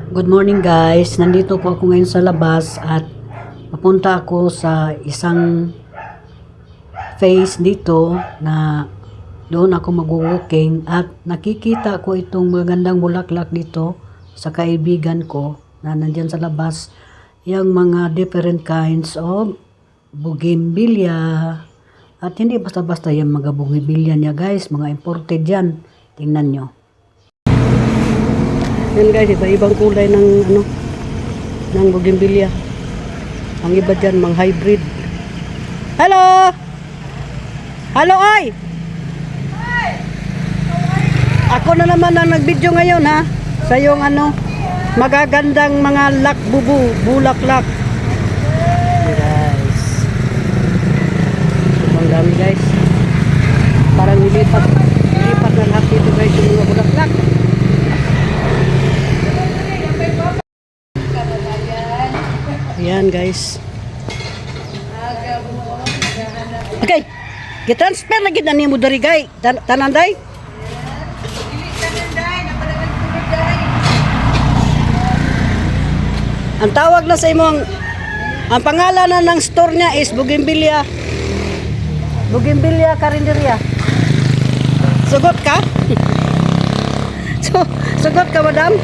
Good morning guys, nandito po ako ngayon sa labas at papunta ako sa isang face dito na doon ako mag-walking at nakikita ko itong magandang bulaklak dito sa kaibigan ko na nandyan sa labas, yung mga different kinds of bougainvillea at hindi basta-basta yung mga bougainvillea niya guys, mga imported yan, tingnan nyo. Yan guys, iba-ibang kulay ng bougainvillea. Ang iba dyan, mga hybrid. Hello! Hello, ay! Ako na naman ang nag-video ngayon ha. Sa yung magagandang mga bulaklak. Guys. Ang dami guys. Parang nilipat na lahat dito guys yung mga bulaklak. Ayan guys. Okay. Gi-transfer lagi na nimo diri gay. Tananday. Ang tawag na sa imong ang pangalan ng store niya is Bougainvillea. Bougainvillea Carinderia. Sugot ka? Sugot ka, madam?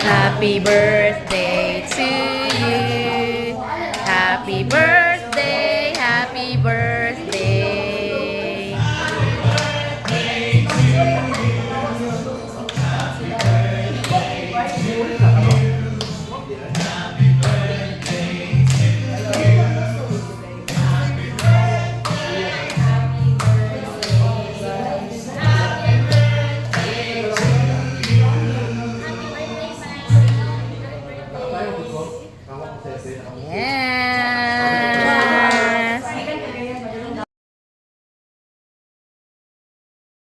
Happy birthday to you.